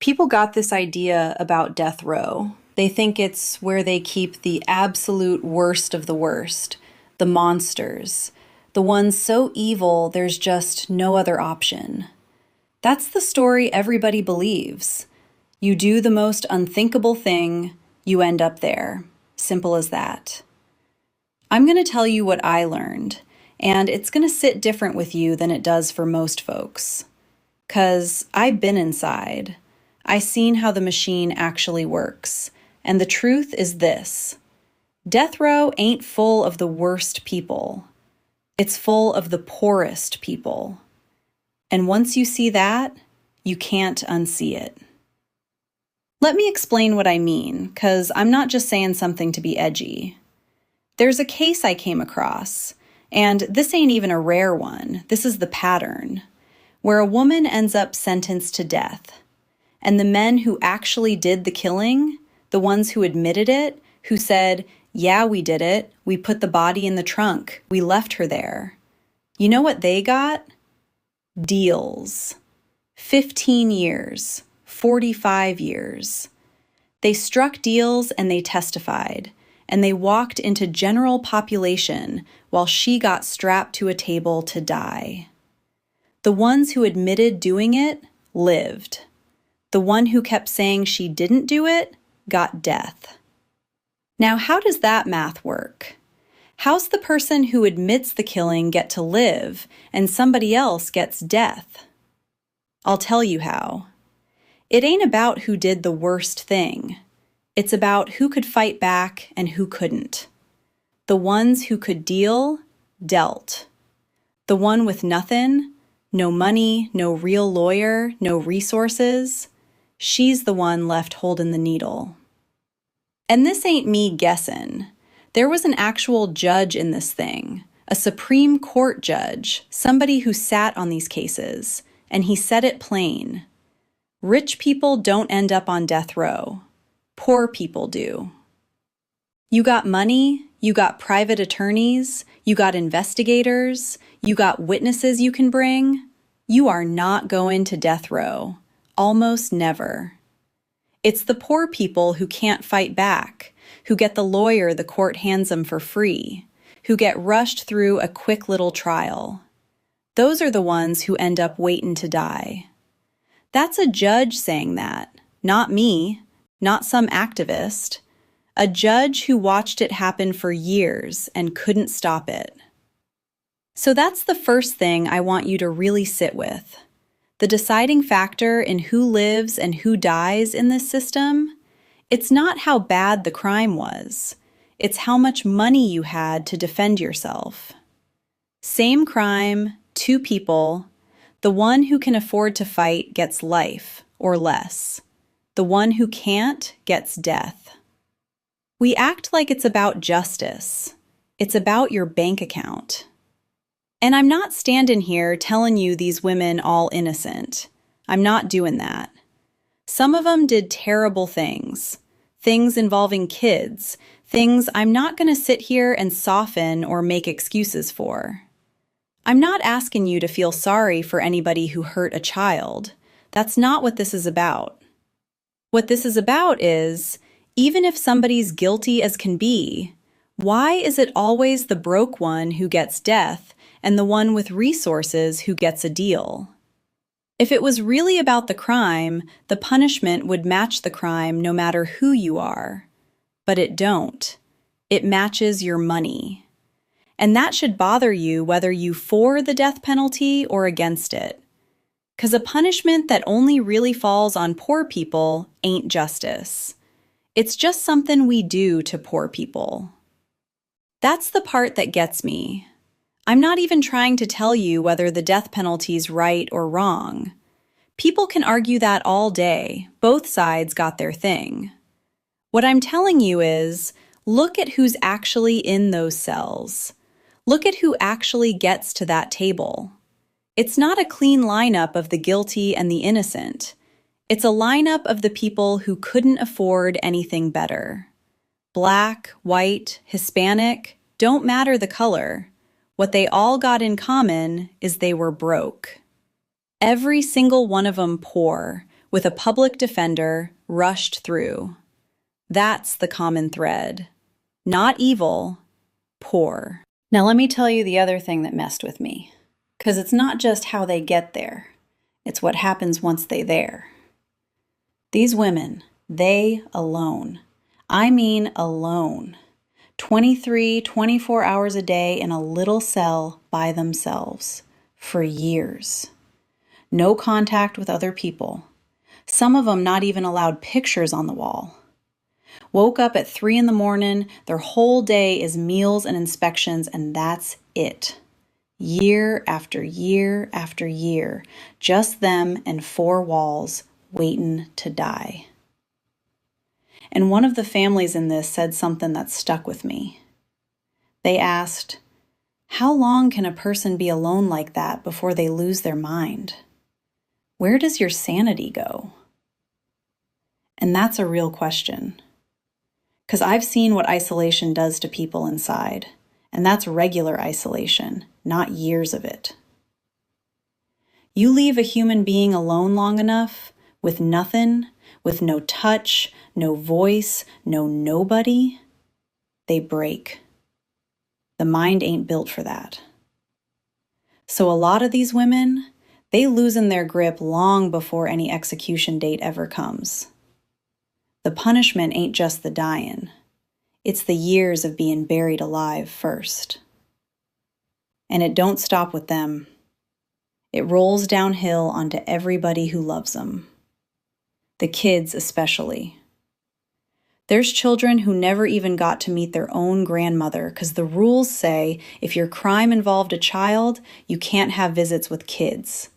People got this idea about death row. They think it's where they keep the absolute worst of the worst, the monsters, the ones so evil there's just no other option. That's the story everybody believes. You do the most unthinkable thing, you end up there. Simple as that. I'm going to tell you what I learned, and it's going to sit different with you than it does for most folks. 'Cause I've been inside. I seen how the machine actually works. And the truth is this: death row ain't full of the worst people. It's full of the poorest people. And once you see that, you can't unsee it. Let me explain what I mean, 'cause I'm not just saying something to be edgy. There's a case I came across, and this ain't even a rare one. This is the pattern, where a woman ends up sentenced to death. And the men who actually did the killing, the ones who admitted it, who said, yeah, we did it, we put the body in the trunk, we left her there. You know what they got? Deals. 15 years, 45 years. They struck deals and they testified, and they walked into general population while she got strapped to a table to die. The ones who admitted doing it lived. The one who kept saying she didn't do it got death. Now, how does that math work? How's the person who admits the killing get to live and somebody else gets death? I'll tell you how. It ain't about who did the worst thing. It's about who could fight back and who couldn't. The ones who could deal, dealt. The one with nothing, no money, no real lawyer, no resources, she's the one left holding the needle. And this ain't me guessing. There was an actual judge in this thing, a Supreme Court judge, somebody who sat on these cases, and he said it plain. Rich people don't end up on death row. Poor people do. You got money, you got private attorneys, you got investigators, you got witnesses you can bring. You are not going to death row. Almost never. It's the poor people who can't fight back, who get the lawyer the court hands them for free, who get rushed through a quick little trial. Those are the ones who end up waiting to die. That's a judge saying that, not me, not some activist. A judge who watched it happen for years and couldn't stop it. So that's the first thing I want you to really sit with. The deciding factor in who lives and who dies in this system, it's not how bad the crime was. It's how much money you had to defend yourself. Same crime, two people. The one who can afford to fight gets life, or less. The one who can't gets death. We act like it's about justice. It's about your bank account. And I'm not standing here telling you these women all innocent. I'm not doing that. Some of them did terrible things. Things involving kids. Things I'm not going to sit here and soften or make excuses for. I'm not asking you to feel sorry for anybody who hurt a child. That's not what this is about. What this is about is, even if somebody's guilty as can be, why is it always the broke one who gets death and the one with resources who gets a deal? If it was really about the crime, the punishment would match the crime no matter who you are. But it don't. It matches your money. And that should bother you whether you for the death penalty or against it. 'Cause a punishment that only really falls on poor people ain't justice. It's just something we do to poor people. That's the part that gets me. I'm not even trying to tell you whether the death penalty's right or wrong. People can argue that all day. Both sides got their thing. What I'm telling you is, look at who's actually in those cells. Look at who actually gets to that table. It's not a clean lineup of the guilty and the innocent. It's a lineup of the people who couldn't afford anything better. Black, white, Hispanic, don't matter the color. What they all got in common is they were broke. Every single one of them poor, with a public defender rushed through. That's the common thread. Not evil, poor. Now let me tell you the other thing that messed with me. Because it's not just how they get there. It's what happens once they're there. These women, they alone. I mean alone. 23, 24 hours a day in a little cell by themselves. For years. No contact with other people. Some of them not even allowed pictures on the wall. Woke up at 3 in the morning, their whole day is meals and inspections, and that's it. Year after year after year, just them and 4 walls waiting to die. And one of the families in this said something that stuck with me. They asked, how long can a person be alone like that before they lose their mind? Where does your sanity go? And that's a real question. Because I've seen what isolation does to people inside, and that's regular isolation, not years of it. You leave a human being alone long enough, with nothing, with no touch, no voice, no nobody, they break. The mind ain't built for that. So a lot of these women, they loosen their grip long before any execution date ever comes. The punishment ain't just the dying. It's the years of being buried alive first. And it don't stop with them. It rolls downhill onto everybody who loves them. The kids especially. There's children who never even got to meet their own grandmother because the rules say if your crime involved a child, you can't have visits with kids,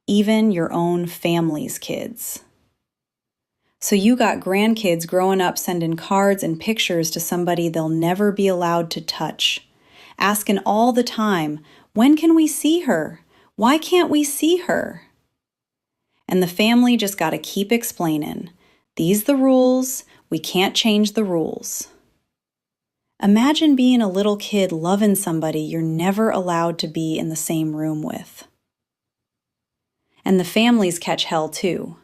even your own family's kids. So you got grandkids growing up sending cards and pictures to somebody they'll never be allowed to touch, asking all the time, when can we see her? Why can't we see her? And the family just got to keep explaining, these the rules, we can't change the rules. Imagine being a little kid loving somebody you're never allowed to be in the same room with. And the families catch hell too.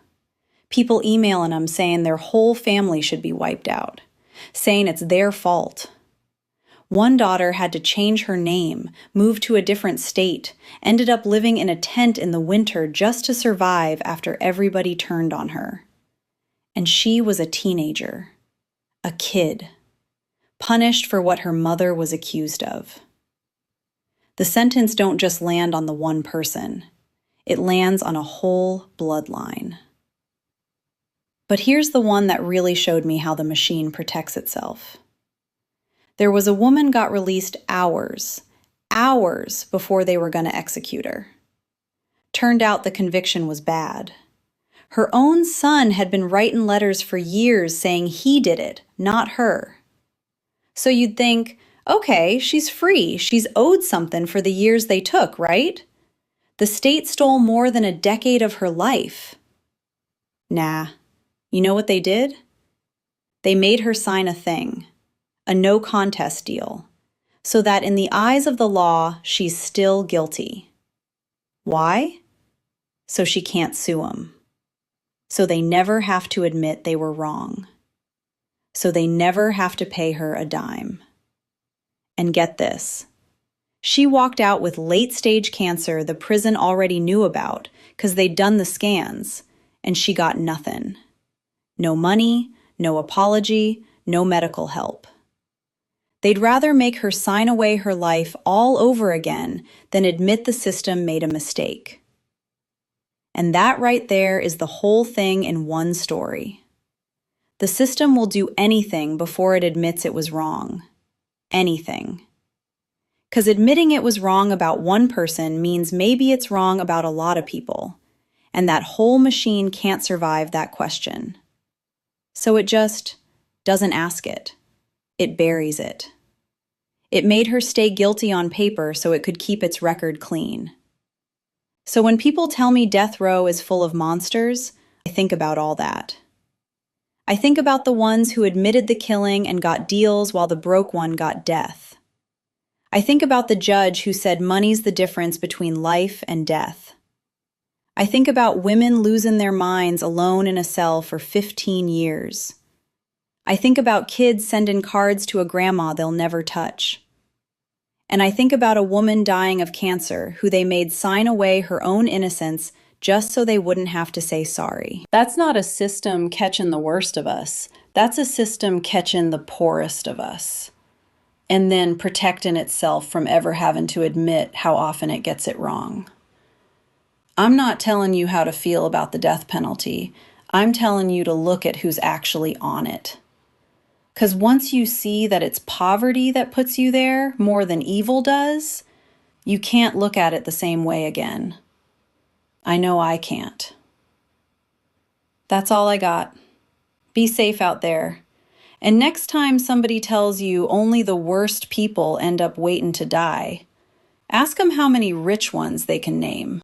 People emailing them saying their whole family should be wiped out, saying it's their fault. One daughter had to change her name, move to a different state, ended up living in a tent in the winter just to survive after everybody turned on her. And she was a teenager, a kid, punished for what her mother was accused of. The sentence don't just land on the one person. It lands on a whole bloodline. But here's the one that really showed me how the machine protects itself. There was a woman got released hours before they were going to execute her. Turned out the conviction was bad. Her own son had been writing letters for years saying he did it, not her. So you'd think, okay, she's free. She's owed something for the years they took, right? The state stole more than a decade of her life. Nah. You know what they did? They made her sign a thing, a no contest deal, so that in the eyes of the law, she's still guilty. Why? So she can't sue them. So they never have to admit they were wrong. So they never have to pay her a dime. And get this. She walked out with late-stage cancer the prison already knew about because they'd done the scans, and she got nothing. No money, no apology, no medical help. They'd rather make her sign away her life all over again than admit the system made a mistake. And that right there is the whole thing in one story. The system will do anything before it admits it was wrong. Anything. Because admitting it was wrong about one person means maybe it's wrong about a lot of people, and that whole machine can't survive that question. So it just doesn't ask it. It buries it. It made her stay guilty on paper so it could keep its record clean. So when people tell me death row is full of monsters, I think about all that. I think about the ones who admitted the killing and got deals while the broke one got death. I think about the judge who said money's the difference between life and death. I think about women losing their minds alone in a cell for 15 years. I think about kids sending cards to a grandma they'll never touch. And I think about a woman dying of cancer who they made sign away her own innocence just so they wouldn't have to say sorry. That's not a system catching the worst of us. That's a system catching the poorest of us, and then protecting itself from ever having to admit how often it gets it wrong. I'm not telling you how to feel about the death penalty. I'm telling you to look at who's actually on it. Because once you see that it's poverty that puts you there more than evil does, you can't look at it the same way again. I know I can't. That's all I got. Be safe out there. And next time somebody tells you only the worst people end up waiting to die, ask them how many rich ones they can name.